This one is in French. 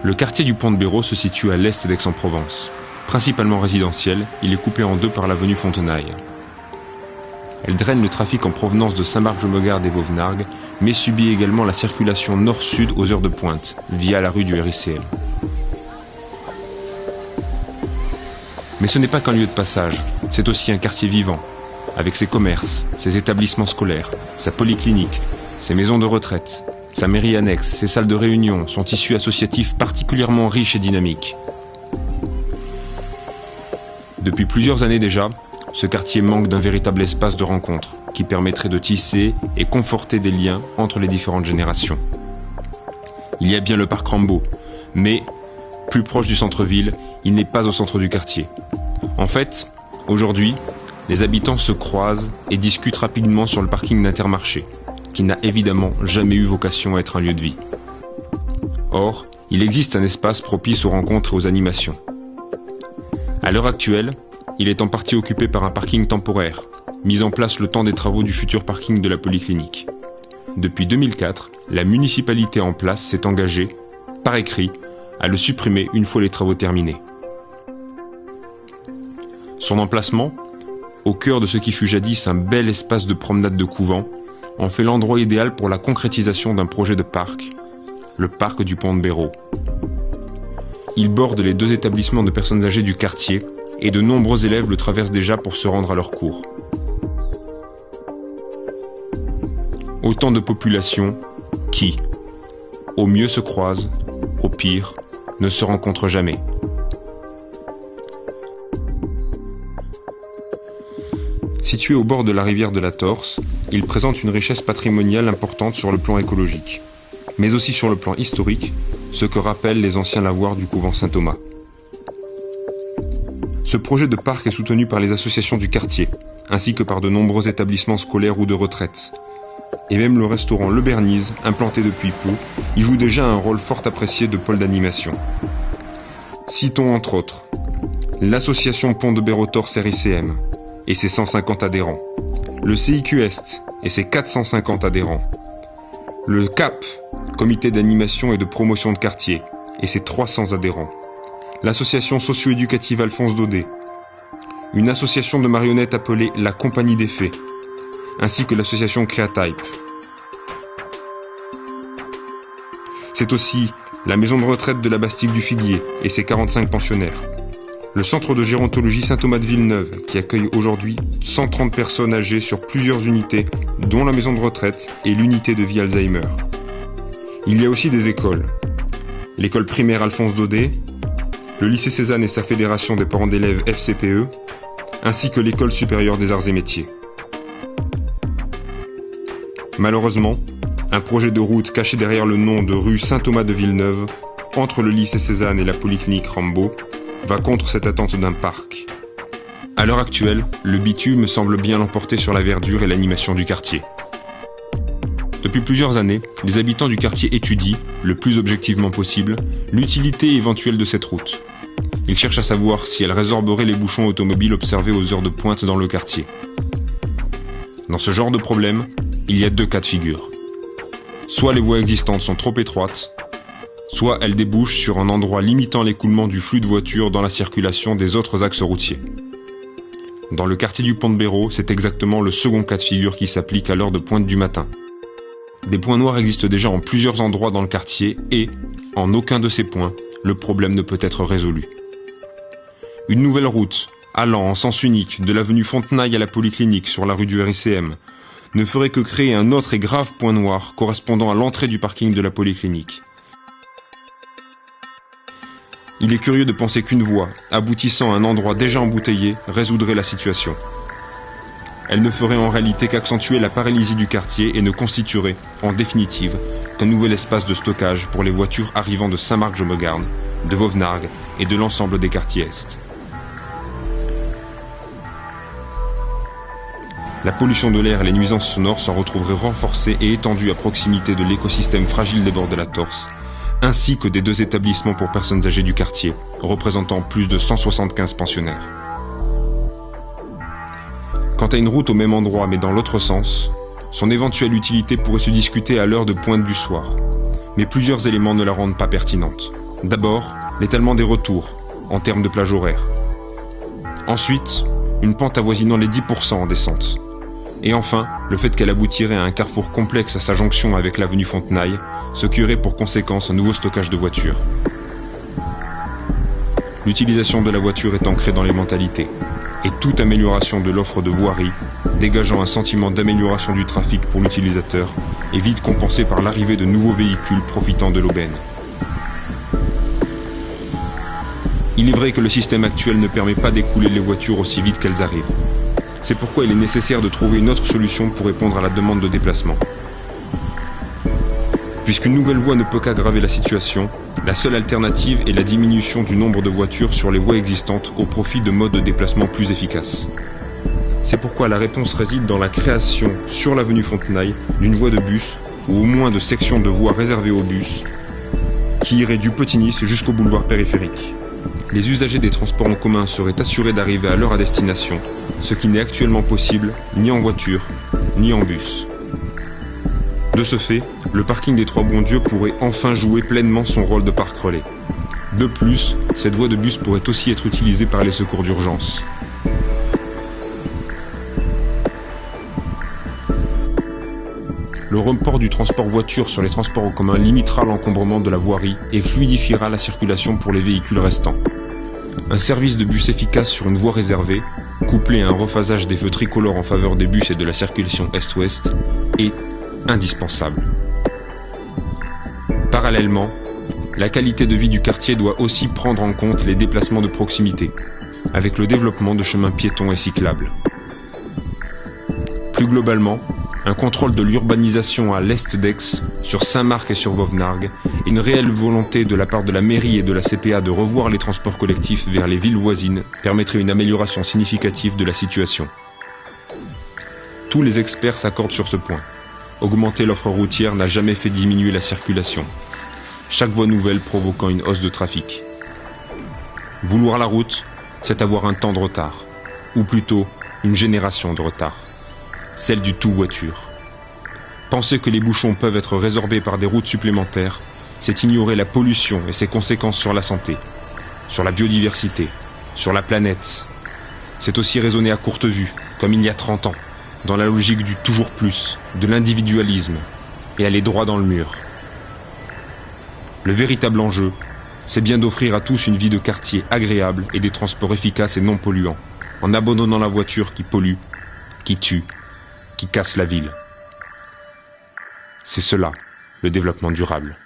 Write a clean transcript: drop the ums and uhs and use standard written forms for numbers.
Le quartier du Pont-de-Béraud se situe à l'est d'Aix-en-Provence. Principalement résidentiel, il est coupé en deux par l'avenue Fontenaille. Elle draine le trafic en provenance de Saint-Marc-de-Megarde et Vauvenargues, mais subit également la circulation nord-sud aux heures de pointe, via la rue du RICL. Mais ce n'est pas qu'un lieu de passage, c'est aussi un quartier vivant, avec ses commerces, ses établissements scolaires, sa polyclinique, ses maisons de retraite, sa mairie annexe, ses salles de réunion, son tissu associatif particulièrement riche et dynamique. Depuis plusieurs années déjà, ce quartier manque d'un véritable espace de rencontre qui permettrait de tisser et conforter des liens entre les différentes générations. Il y a bien le parc Rambaud, mais, plus proche du centre-ville, il n'est pas au centre du quartier. En fait, aujourd'hui, les habitants se croisent et discutent rapidement sur le parking d'Intermarché, qui n'a évidemment jamais eu vocation à être un lieu de vie. Or, il existe un espace propice aux rencontres et aux animations. À l'heure actuelle, il est en partie occupé par un parking temporaire, mis en place le temps des travaux du futur parking de la polyclinique. Depuis 2004, la municipalité en place s'est engagée, par écrit, à le supprimer une fois les travaux terminés. Son emplacement, au cœur de ce qui fut jadis un bel espace de promenade de couvent, en fait l'endroit idéal pour la concrétisation d'un projet de parc, le parc du Pont-de-Béraud. Il borde les deux établissements de personnes âgées du quartier et de nombreux élèves le traversent déjà pour se rendre à leurs cours. Autant de populations qui, au mieux se croisent, au pire, ne se rencontrent jamais. Situé au bord de la rivière de la Torse, il présente une richesse patrimoniale importante sur le plan écologique, mais aussi sur le plan historique, ce que rappellent les anciens lavoirs du couvent Saint-Thomas. Ce projet de parc est soutenu par les associations du quartier, ainsi que par de nombreux établissements scolaires ou de retraite. Et même le restaurant Le Bernise, implanté depuis peu, y joue déjà un rôle fort apprécié de pôle d'animation. Citons entre autres l'association Pont-de-Béraud Torse RICM et ses 150 adhérents, le CIQ Est et ses 450 adhérents, le CAP, Comité d'animation et de promotion de quartier, et ses 300 adhérents, l'association socio-éducative Alphonse Daudet, une association de marionnettes appelée la Compagnie des Fées, ainsi que l'association Créatype. C'est aussi la maison de retraite de la Bastille du Figuier et ses 45 pensionnaires, le centre de gérontologie Saint-Thomas de Villeneuve qui accueille aujourd'hui 130 personnes âgées sur plusieurs unités, dont la maison de retraite et l'unité de vie Alzheimer. Il y a aussi des écoles. L'école primaire Alphonse Daudet, le lycée Cézanne et sa fédération des parents d'élèves FCPE, ainsi que l'école supérieure des arts et métiers. Malheureusement, un projet de route caché derrière le nom de rue Saint-Thomas de Villeneuve, entre le lycée Cézanne et la polyclinique Rambaud, va contre cette attente d'un parc. À l'heure actuelle, le bitume semble bien l'emporter sur la verdure et l'animation du quartier. Depuis plusieurs années, les habitants du quartier étudient, le plus objectivement possible, l'utilité éventuelle de cette route. Ils cherchent à savoir si elle résorberait les bouchons automobiles observés aux heures de pointe dans le quartier. Dans ce genre de problème, il y a deux cas de figure. Soit les voies existantes sont trop étroites, soit elles débouchent sur un endroit limitant l'écoulement du flux de voitures dans la circulation des autres axes routiers. Dans le quartier du Pont-de-Béraud, c'est exactement le second cas de figure qui s'applique à l'heure de pointe du matin. Des points noirs existent déjà en plusieurs endroits dans le quartier et, en aucun de ces points, le problème ne peut être résolu. Une nouvelle route, allant en sens unique de l'avenue Fontenaille à la polyclinique sur la rue du RICM, ne ferait que créer un autre et grave point noir correspondant à l'entrée du parking de la polyclinique. Il est curieux de penser qu'une voie, aboutissant à un endroit déjà embouteillé, résoudrait la situation. Elle ne ferait en réalité qu'accentuer la paralysie du quartier et ne constituerait, en définitive, qu'un nouvel espace de stockage pour les voitures arrivant de Saint-Marc-de-Megarde, de Vauvenargues et de l'ensemble des quartiers Est. La pollution de l'air et les nuisances sonores s'en retrouveraient renforcées et étendues à proximité de l'écosystème fragile des bords de la Torse, ainsi que des deux établissements pour personnes âgées du quartier, représentant plus de 175 pensionnaires. Quant à une route au même endroit mais dans l'autre sens, son éventuelle utilité pourrait se discuter à l'heure de pointe du soir, mais plusieurs éléments ne la rendent pas pertinente. D'abord, l'étalement des retours, en termes de plage horaire. Ensuite, une pente avoisinant les 10% en descente. Et enfin, le fait qu'elle aboutirait à un carrefour complexe à sa jonction avec l'avenue Fontenaille, ce qui aurait pour conséquence un nouveau stockage de voitures. L'utilisation de la voiture est ancrée dans les mentalités, et toute amélioration de l'offre de voirie, dégageant un sentiment d'amélioration du trafic pour l'utilisateur, est vite compensée par l'arrivée de nouveaux véhicules profitant de l'aubaine. Il est vrai que le système actuel ne permet pas d'écouler les voitures aussi vite qu'elles arrivent. C'est pourquoi il est nécessaire de trouver une autre solution pour répondre à la demande de déplacement. Puisqu'une nouvelle voie ne peut qu'aggraver la situation, la seule alternative est la diminution du nombre de voitures sur les voies existantes au profit de modes de déplacement plus efficaces. C'est pourquoi la réponse réside dans la création, sur l'avenue Fontenaille, d'une voie de bus, ou au moins de sections de voies réservées aux bus, qui irait du Petit-Nice jusqu'au boulevard périphérique. Les usagers des transports en commun seraient assurés d'arriver à l'heure à destination, ce qui n'est actuellement possible ni en voiture, ni en bus. De ce fait, le parking des Trois-Bons-Dieu pourrait enfin jouer pleinement son rôle de parc relais. De plus, cette voie de bus pourrait aussi être utilisée par les secours d'urgence. Le report du transport voiture sur les transports en commun limitera l'encombrement de la voirie et fluidifiera la circulation pour les véhicules restants. Un service de bus efficace sur une voie réservée, couplé à un rephasage des feux tricolores en faveur des bus et de la circulation est-ouest, est indispensable. Parallèlement, la qualité de vie du quartier doit aussi prendre en compte les déplacements de proximité, avec le développement de chemins piétons et cyclables. Plus globalement, un contrôle de l'urbanisation à l'est d'Aix, sur Saint-Marc et sur Vauvenargues, et une réelle volonté de la part de la mairie et de la CPA de revoir les transports collectifs vers les villes voisines permettrait une amélioration significative de la situation. Tous les experts s'accordent sur ce point. Augmenter l'offre routière n'a jamais fait diminuer la circulation, chaque voie nouvelle provoquant une hausse de trafic. Vouloir la route, c'est avoir un temps de retard, ou plutôt une génération de retard. Celle du tout-voiture. Penser que les bouchons peuvent être résorbés par des routes supplémentaires, c'est ignorer la pollution et ses conséquences sur la santé, sur la biodiversité, sur la planète. C'est aussi raisonner à courte vue, comme il y a 30 ans, dans la logique du toujours plus, de l'individualisme, et aller droit dans le mur. Le véritable enjeu, c'est bien d'offrir à tous une vie de quartier agréable et des transports efficaces et non polluants, en abandonnant la voiture qui pollue, qui tue, qui casse la ville. C'est cela, le développement durable.